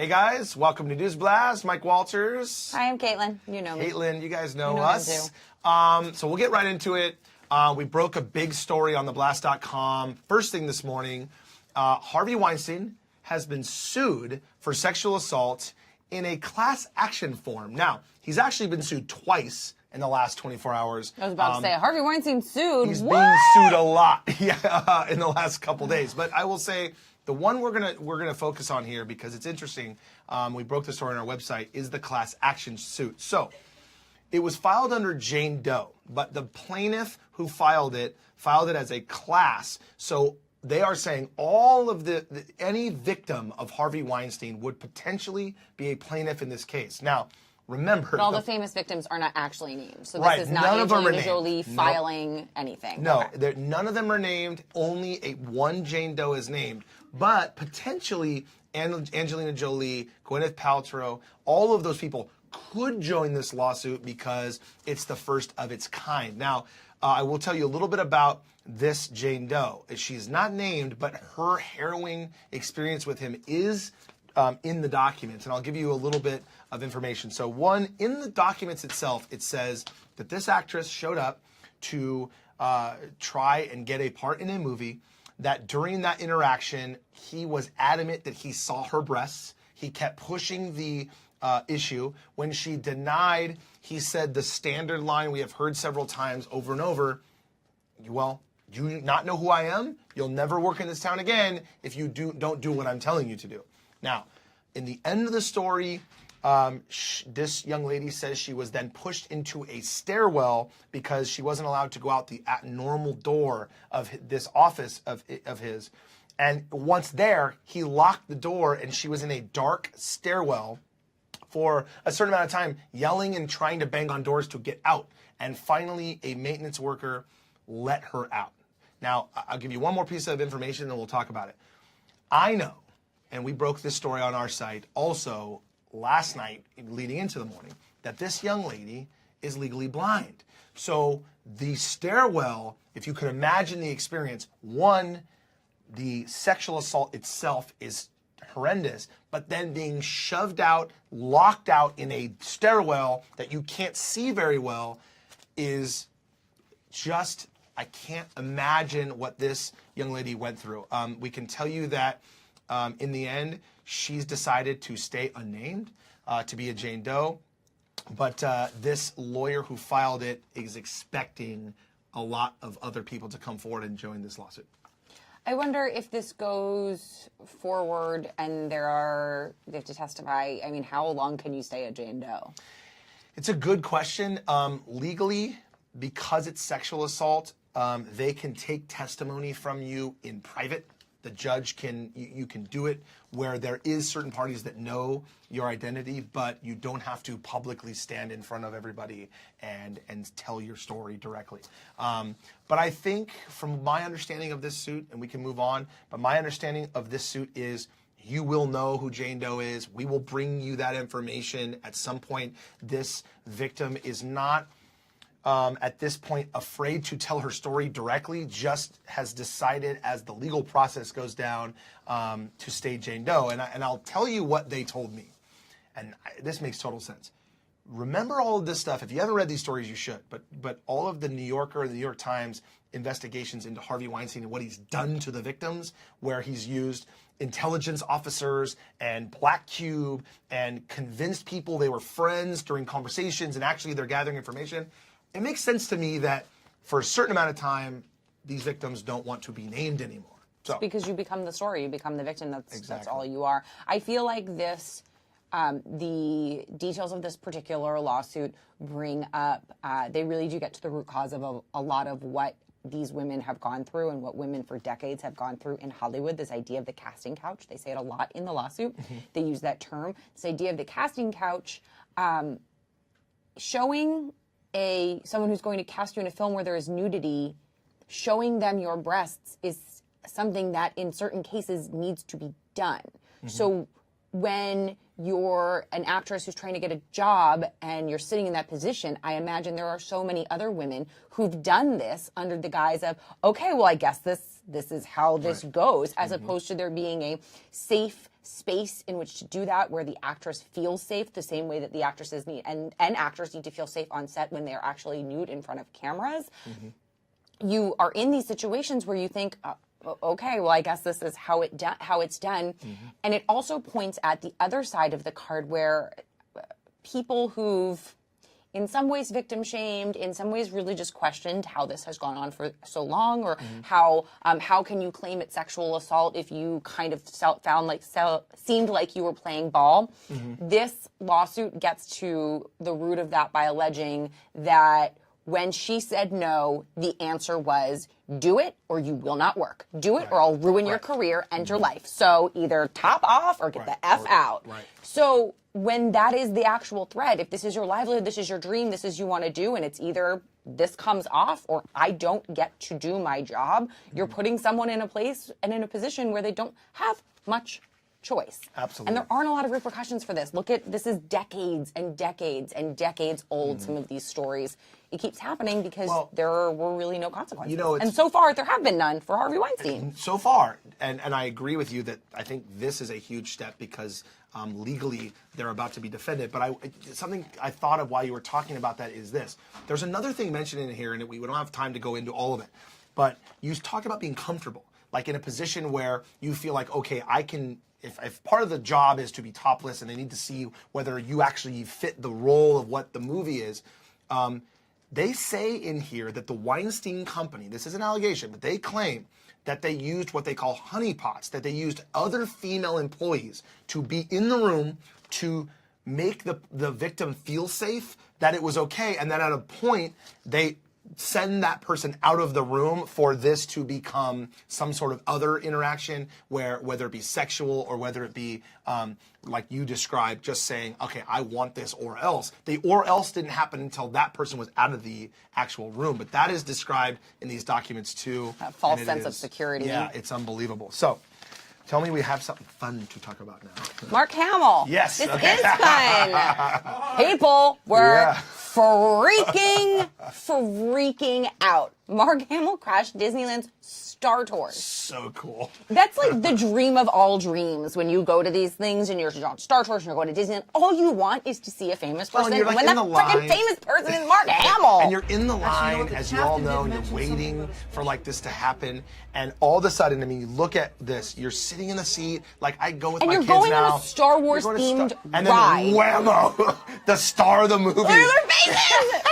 Hey guys, welcome to NewsBlast. Mike Walters. Hi, I'm Caitlin. You know me. Caitlin, you guys know You know us. So we'll get right into it. We broke a big story on theblast.com. First thing this morning, Harvey Weinstein has been sued for sexual assault in a class action form. Now, he's actually been sued twice in the last 24 hours. I was about to say, Harvey Weinstein sued. He's what? being sued a lot in the last couple days. But I will say the one we're gonna focus on here because it's interesting. We broke the story on our website. Is the class action suit? So it was filed under Jane Doe, but the plaintiff who filed it as a class. So they are saying all of any victim of Harvey Weinstein would potentially be a plaintiff in this case. Now, remember, but all the famous victims are not actually named. So this right, is not Angelina Jolie filing anything. No, okay. None of them are named. Only one Jane Doe is named. But potentially Angelina Jolie, Gwyneth Paltrow, all of those people could join this lawsuit because it's the first of its kind. Now, I will tell you a little bit about this Jane Doe. She's not named, but her harrowing experience with him is in the documents, and I'll give you a little bit of information. So one, in the documents itself, it says that this actress showed up to try and get a part in a movie, that during that interaction, he was adamant that he saw her breasts. He kept pushing the issue. When she denied, he said the standard line we have heard several times over and over, well, do you not know who I am? You'll never work in this town again if you don't do what I'm telling you to do. Now, in the end of the story, this young lady says she was then pushed into a stairwell because she wasn't allowed to go out the normal door of this office of his. And once there, he locked the door and she was in a dark stairwell for a certain amount of time, yelling and trying to bang on doors to get out. And finally, a maintenance worker let her out. Now, I'll give you one more piece of information and we'll talk about it. I know, and we broke this story on our site also last night leading into the morning, that this young lady is legally blind. So the stairwell, if you could imagine the experience, one, the sexual assault itself is horrendous, but then being shoved out, locked out in a stairwell that you can't see very well is just, I can't imagine what this young lady went through. We can tell you that in the end, she's decided to stay unnamed, to be a Jane Doe. But this lawyer who filed it is expecting a lot of other people to come forward and join this lawsuit. I wonder if this goes forward and they have to testify. I mean, how long can you stay a Jane Doe? It's a good question. Legally, because it's sexual assault, they can take testimony from you in private. The judge you can do it where there is certain parties that know your identity, but you don't have to publicly stand in front of everybody and tell your story directly. But I think from my understanding of this suit, and we can move on, but my understanding of this suit is you will know who Jane Doe is. We will bring you that information at some point. This victim is not at this point afraid to tell her story directly, just has decided as the legal process goes down to stay Jane Doe. And I'll tell you what they told me. And this makes total sense. Remember all of this stuff. If you haven't read these stories, you should. But all of the New Yorker and the New York Times investigations into Harvey Weinstein and what he's done to the victims, where he's used intelligence officers and Black Cube and convinced people they were friends during conversations and actually they're gathering information. It makes sense to me that for a certain amount of time, these victims don't want to be named anymore. So, it's because you become the story, you become the victim. That's all you are. I feel like this, the details of this particular lawsuit bring up, they really do get to the root cause of a lot of what these women have gone through and what women for decades have gone through in Hollywood. This idea of the casting couch, they say it a lot in the lawsuit. They use that term. This idea of the casting couch, showing someone who's going to cast you in a film where there is nudity, showing them your breasts is something that in certain cases needs to be done. So when you're an actress who's trying to get a job and you're sitting in that position, I imagine there are so many other women who've done this under the guise of, okay, well, I guess this is how this goes, as opposed to there being a safe space in which to do that, where the actress feels safe the same way that the actresses need and actors need to feel safe on set when they're actually nude in front of cameras. You are in these situations where you think, okay, well, I guess this is how it's done. And it also points at the other side of the card where people who've in some ways victim shamed, in some ways really just questioned how this has gone on for so long, or how can you claim it's sexual assault if you kind of seemed like you were playing ball. This lawsuit gets to the root of that by alleging that when she said no, the answer was, do it or you will not work. Do it or I'll ruin your career and your life. So either top off or get the F out. So when that is the actual threat, if this is your livelihood, this is your dream, this is you want to do, and it's either this comes off or I don't get to do my job, you're putting someone in a place and in a position where they don't have much choice. Absolutely. And there aren't a lot of repercussions for this. Look at, this is decades and decades and decades old, some of these stories. It keeps happening because there were really no consequences. And so far, there have been none for Harvey Weinstein. So far, and I agree with you that I think this is a huge step because legally they're about to be defended. But something I thought of while you were talking about that is this. There's another thing mentioned in here, and we don't have time to go into all of it, but you talked about being comfortable, like in a position where you feel like, okay, I can... If part of the job is to be topless and they need to see whether you actually fit the role of what the movie is, they say in here that the Weinstein Company, this is an allegation, but they claim that they used what they call honeypots, that they used other female employees to be in the room to make the victim feel safe, that it was okay, and then at a point, they send that person out of the room for this to become some sort of other interaction, whether it be sexual or whether it be like you described, just saying, okay, I want this or else. The or else didn't happen until that person was out of the actual room, but that is described in these documents too. That false sense of security. Yeah, it's unbelievable. So, tell me we have something fun to talk about now. Mark Hamill. Yes. This is fun. People were freaking out. Mark Hamill crashed Disneyland's Star Tours. So cool. That's like the dream of all dreams when you go to these things and you're on Star Tours and you're going to Disneyland. All you want is to see a famous person. Like when that freaking famous person is Mark Hamill. And you're in the line, as you all know, and you're waiting for like this to happen. And all of a sudden, I mean, you look at this. You're sitting in the seat. Like I go with my kids now. And you're going on a Star Wars themed ride. And then whammo, the star of the movie. Look at their faces.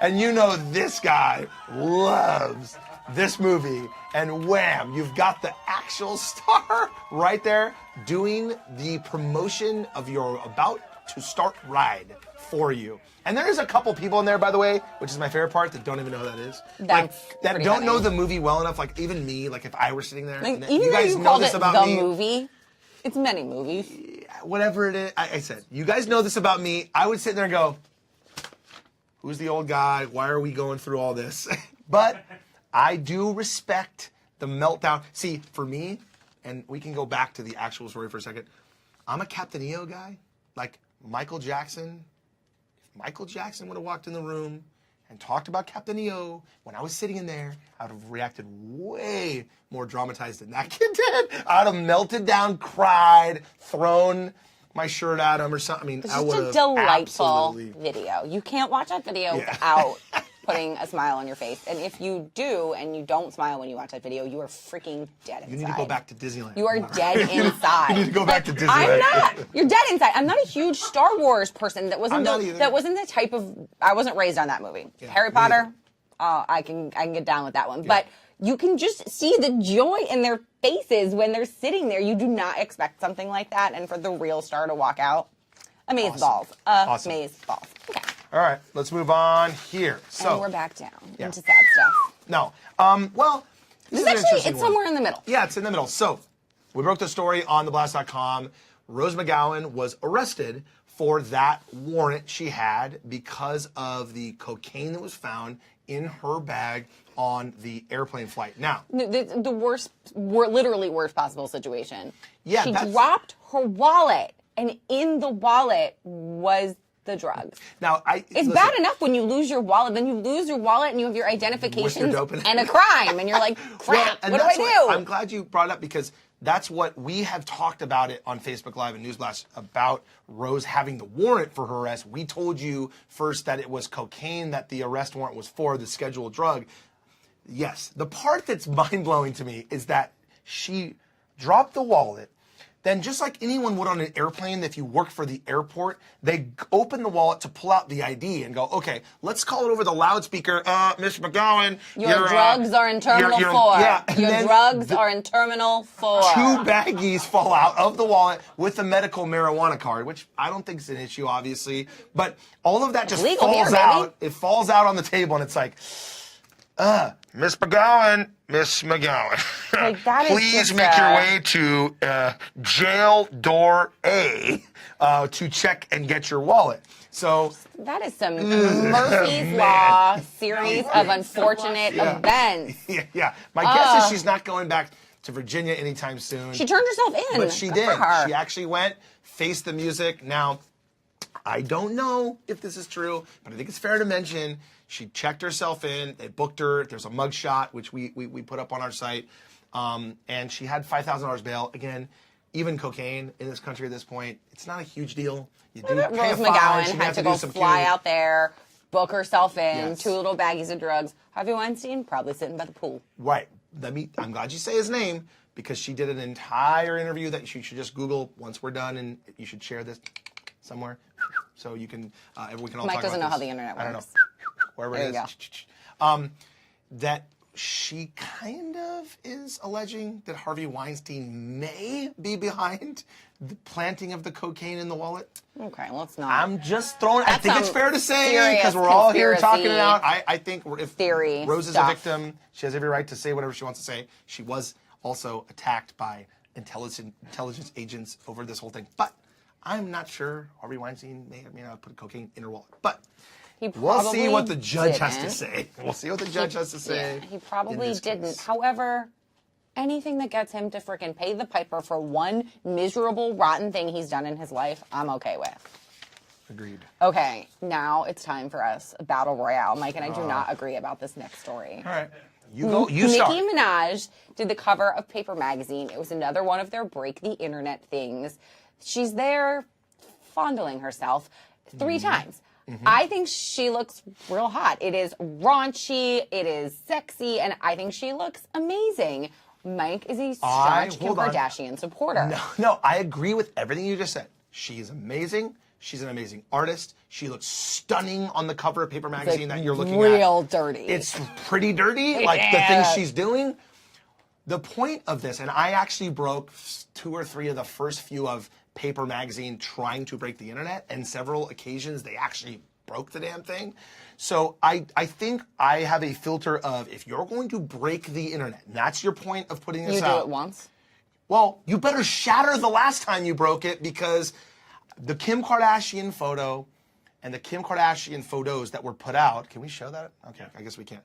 And you know this guy loves this movie, and wham, you've got the actual star right there doing the promotion of your about to start ride for you. And there is a couple people in there, by the way, which is my favorite part, that don't even know who that is. That don't know the movie well enough, like even me, like if I were sitting there. Like, and even you guys know this about me. The movie, it's many movies. Whatever it is, I said, you guys know this about me. I would sit there and go, who's the old guy? Why are we going through all this? But I do respect the meltdown. See, for me, and we can go back to the actual story for a second, I'm a Captain EO guy. Like Michael Jackson. If Michael Jackson would have walked in the room and talked about Captain EO when I was sitting in there, I would have reacted way more dramatized than that kid did. I would have melted down, cried, thrown my shirt at him or something. I mean, I would have. It's just a delightful video. You can't watch that video without putting a smile on your face. And if you do, and you don't smile when you watch that video, you are freaking dead inside. You need to go back to Disneyland. You are dead inside. You need to go back to Disneyland. I'm not. You're dead inside. I'm not a huge Star Wars person. That wasn't the type of. I wasn't raised on that movie. Yeah, Harry Potter. I can get down with that one. Yeah. But you can just see the joy in their faces when they're sitting there. You do not expect something like that, and for the real star to walk out, amaze balls. Amaze balls. Okay. All right, let's move on here. So and we're back down into sad stuff. No. Well, it's somewhere in the middle. Yeah, it's in the middle. So we broke the story on theblast.com. Rose McGowan was arrested for that warrant she had because of the cocaine that was found in her bag on the airplane flight. Now, the worst, literally worst possible situation. Yeah, she dropped her wallet, and in the wallet was the drugs. Now, it's bad enough when you lose your wallet. Then you lose your wallet and you have your identification and a crime, and you're like, crap. What do I do? I'm glad you brought it up because That's what we have talked about it on Facebook Live and NewsBlast about Rose having the warrant for her arrest. We told you first that it was cocaine that the arrest warrant was for, the scheduled drug. Yes, the part that's mind-blowing to me is that she dropped the wallet. Then just like anyone would on an airplane, if you work for the airport, they open the wallet to pull out the ID and go, okay, let's call it over the loudspeaker. Miss McGowan, your drugs are in Terminal 4. Yeah, your drugs are in Terminal 4. 2 baggies fall out of the wallet with a medical marijuana card, which I don't think is an issue, obviously. But all of that just falls out. It falls out on the table, and it's like, Miss McGowan, like, that please is make your way to jail door A to check and get your wallet. So that is some Murphy's Law series of unfortunate events. Yeah. My guess is she's not going back to Virginia anytime soon. She turned herself in. But she did. She actually went, faced the music. Now, I don't know if this is true, but I think it's fair to mention she checked herself in. They booked her. There's a mugshot, which we put up on our site. And she had $5,000 bail. Again, even cocaine in this country at this point, it's not a huge deal. You do pay Rose a fine. McGowan had to go fly out there, book herself in, 2 little baggies of drugs. Harvey Weinstein probably sitting by the pool. Right. I'm glad you say his name, because she did an entire interview that you should just Google once we're done, and you should share this somewhere so you can we can all Mike talk doesn't about know how this. the internet works. I don't know. Wherever There it you is. That she kind of is alleging that Harvey Weinstein may be behind the planting of the cocaine in the wallet. Okay, let's not. I'm just throwing. I think it's fair to say, because we're serious all here talking it conspiracy out. I think if theory Rose is stuff. a victim, she has every right to say whatever she wants to say. She was also attacked by intelligence agents over this whole thing. But I'm not sure Harvey Weinstein may or may not have put cocaine in her wallet. But we'll see what the judge has to say. We'll see what the judge has to say. Yeah, he probably didn't. Case. However, anything that gets him to frickin' pay the piper for one miserable, rotten thing he's done in his life, I'm okay with. Agreed. Okay, now it's time for us, a battle royale. Mike and I do not agree about this next story. All right. You go. You start. Nicki Minaj did the cover of Paper Magazine. It was another one of their break the internet things. She's there fondling herself 3 times. I think she looks real hot. It is raunchy, it is sexy, and I think she looks amazing. Mike is a staunch Kim Kardashian supporter. No, I agree with everything you just said. She is amazing. She's an amazing artist. She looks stunning on the cover of Paper Magazine that you're looking at. Real dirty. It's pretty dirty, like the things she's doing. The point of this, and I actually broke 2 or 3 of the first few of Paper Magazine trying to break the internet, and several occasions they actually broke the damn thing. So I think I have a filter of, if you're going to break the internet, and that's your point of putting this out. You do it once? Well, you better shatter the last time you broke it, because the Kim Kardashian photo and the Kim Kardashian photos that were put out, can we show that? Okay, I guess we can't.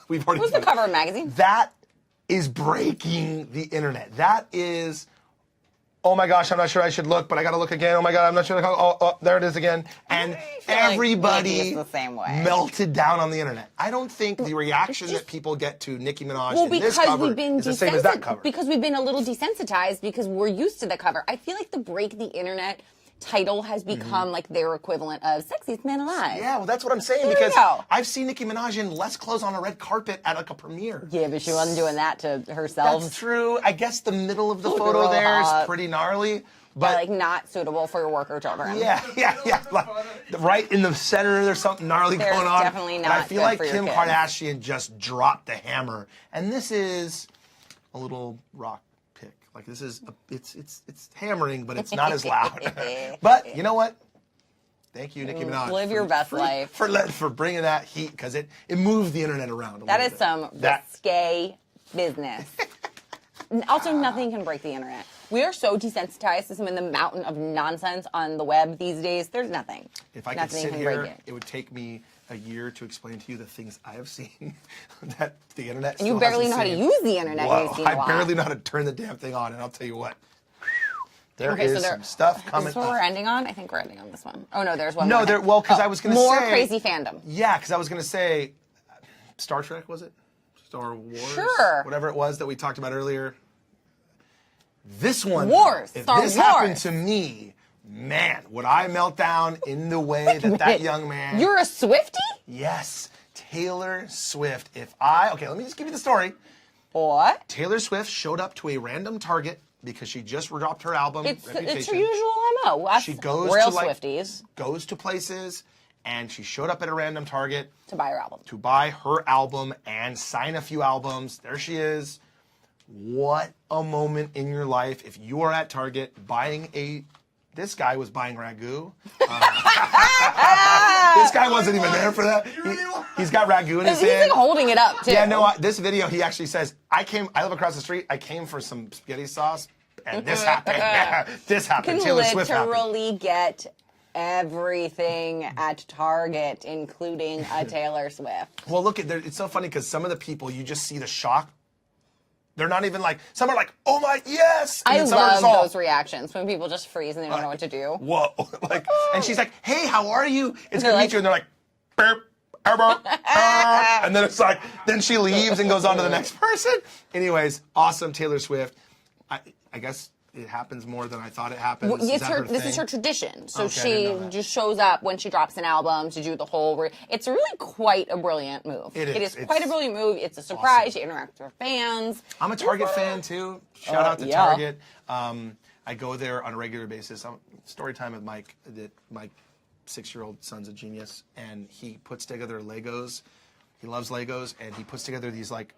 We've already. Who's the cover of Magazine? That is breaking the internet. That is, oh my gosh, I'm not sure I should look, but I got to look again. Oh my God, I'm not sure. Oh, there it is again. And everybody the same way. melted down on the internet. I don't think the reaction that people get to Nicki Minaj in this cover is the same as that cover. Because we've been a little desensitized because we're used to the cover. I feel like the Break the Internet title has become like their equivalent of Sexiest Man Alive. Yeah, well, that's what I'm saying, because I've seen Nicki Minaj in less clothes on a red carpet at like a premiere. Yeah, but she wasn't doing that to herself. That's true. I guess the middle of the photo there is pretty gnarly. But like not suitable for your work or children. Yeah. Like, right in the center, there's something gnarly going on. Definitely not. And I feel like for Kim your Kardashian just dropped the hammer, and this is a little rock pick. Like this is it's hammering, but it's not as loud. But you know what? Thank you, Nicki Minaj. Live your best life for bringing that heat, because it moved the internet around. That is some risque business. Also, nothing can break the internet. We are so desensitized to some of the mountain of nonsense on the web these days. There's nothing. If I could sit here, it would take me a year to explain to you the things I have seen that the internet. And you barely know how to use the internet. Whoa, I barely know how to turn the damn thing on, and I'll tell you what. There is some stuff coming. Is this what we're ending on? I think we're ending on this one. Oh no, there's one. No, more because I was going to say more crazy fandom. Yeah, because I was going to say, Star Trek, was it? Star Wars. Sure. Whatever it was that we talked about earlier. This one, Wars. if Star this Wars. happened to me, man, would I melt down in the way that young man... You're a Swiftie? Yes, Taylor Swift. Okay, let me just give you the story. What? Taylor Swift showed up to a random Target because she just dropped her album, It's Reputation. her usual MO. Us She goes real to Swifties goes to places, and she showed up at a random Target to buy her album. to buy her album and sign a few albums. There she is. What a moment in your life if you are at Target buying this guy was buying ragu. This guy wasn't even there for that. He's got ragu in his He's hand. like holding it up too. Yeah, no, this video, he actually says, I live across the street, I came for some spaghetti sauce, and this happened. This happened. You can Taylor Swift happened. literally get everything at Target, including a Taylor Swift. Well, look, it's so funny because some of the people, you just see the shock. They're not even like, some are like, oh my, yes! And I then some are love just all, those reactions when people just freeze and they don't know what to do. Whoa. And she's like, hey, how are you? It's good to like- meet you. And they're like, burp. And then it's like, then she leaves and goes on to the next person. Anyways, awesome Taylor Swift. I guess it happens more than I thought it happens. Well, this is her tradition. So Okay, I didn't know she that. just shows up when she drops an album to do the whole... It's really quite a brilliant move. It is. It is quite a brilliant move. It's a surprise. She interacts with her fans. I'm a Target fan too. Shout out to yeah. Target. I go there on a regular basis. Story time with Mike. My 6-year-old son's a genius, and he puts together Legos. He loves Legos, and he puts together these, like,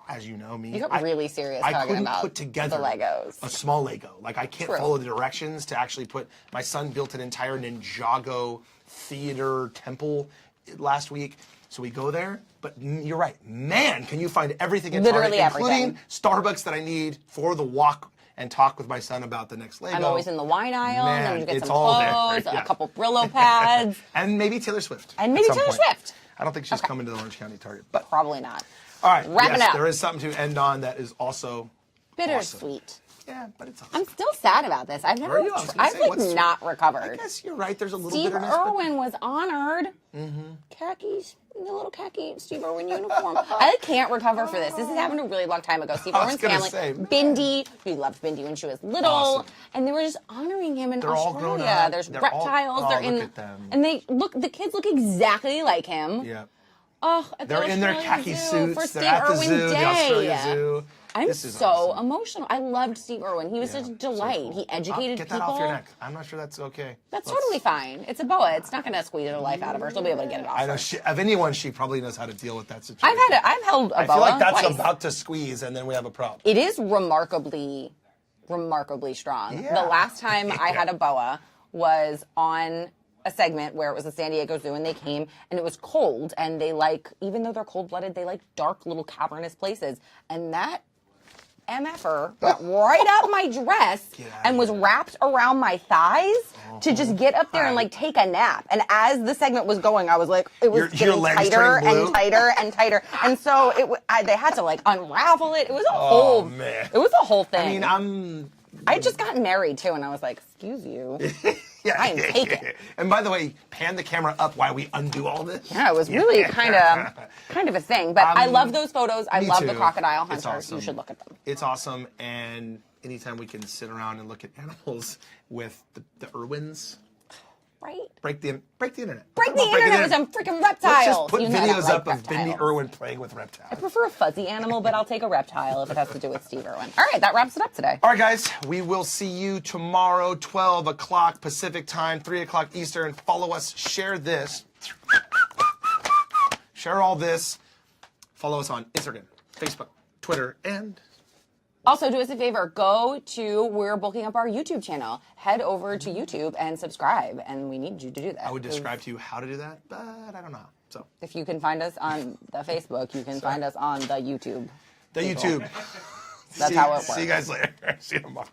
as you know me. You got really serious I talking couldn't about put together the Legos. a small Lego. Like, I can't True. follow the directions to actually put. My son built an entire Ninjago theater temple last week. So we go there, but you're right. Man, can you find everything in Literally Target, including everything. Starbucks that I need for the walk and talk with my son about the next Lego. I'm always in the wine aisle, Man, and then you get it's some all there. clothes, Yeah. a couple Brillo pads. And maybe Taylor Swift. And maybe at some Taylor point. Swift. I don't think she's coming to the Orange County Target. But Probably not. all right, Wrapping yes, up. there is something to end on that is also Bittersweet. Yeah, but it's awesome. I'm still sad about this. I've never, Are you? I was gonna I've say, like what's- not I recovered. guess you're right. There's a little Steve bitterness. but- Irwin was honored. Khakis, the little khaki Steve Irwin uniform. I can't recover for this. This has happened a really long time ago. Steve I was Irwin's gonna family, say, Bindi, we loved Bindi when she was little, Awesome. and they were just honoring him in They're all Australia. grown up. There's They're reptiles. all- they're oh, in, look at them. and they look. The kids look exactly like him. Yeah. Oh, at the They're in their Australian khaki Zoo for suits. Steve They're at the Irwin zoo, Day. the Australia Zoo. I'm This is so awesome. emotional. I loved Steve Irwin. He was Yeah, such a so delight. cool. He educated Get people. that off your neck. I'm not sure that's okay. That's Let's- totally fine. It's a boa. It's not going to squeeze her life out of her. She'll be able to get it off. I know. Of anyone, she probably knows how to deal with that situation. I've held a boa I feel like that's twice. about to squeeze, and then we have a problem. It is remarkably strong. Yeah. The last time I had a boa was on a segment where it was the San Diego Zoo, and they came, and it was cold, and they even though they're cold-blooded, they like dark little cavernous places, and that MFer went right up my dress and was wrapped around my thighs to just get up there and like take a nap. And as the segment was going, I was like, it was Your getting legs tighter turning blue? and tighter and tighter. And so they had to like unravel it. It was a whole, man. it was a whole thing. I mean, I had just gotten married too, and I was like, excuse you. yeah. I am taken. And by the way, pan the camera up while we undo all this. Yeah, it was really kind of a thing. But I love those photos. I Me love the too. crocodile It's hunter. awesome. You should look at them. It's awesome, and anytime we can sit around and look at animals with the Irwins, Right? break the internet. Break Come the on, internet with some freaking reptiles. Let's just put You know I videos like up of Bindi reptiles. Irwin playing with reptiles. I prefer a fuzzy animal, but I'll take a reptile if it has to do with Steve Irwin. All right, that wraps it up today. All right, guys, we will see you tomorrow, 12 o'clock Pacific time, 3 o'clock Eastern. Follow us, share this. Share all this. Follow us on Instagram, Facebook, Twitter, and... Also, do us a favor. We're bulking up our YouTube channel. Head over to YouTube and subscribe, and we need you to do that. I would describe to you how to do that, but I don't know how. So, If you can find us on the Facebook, you can find us on the YouTube. the YouTube. That's how it works. See you guys later. See you tomorrow.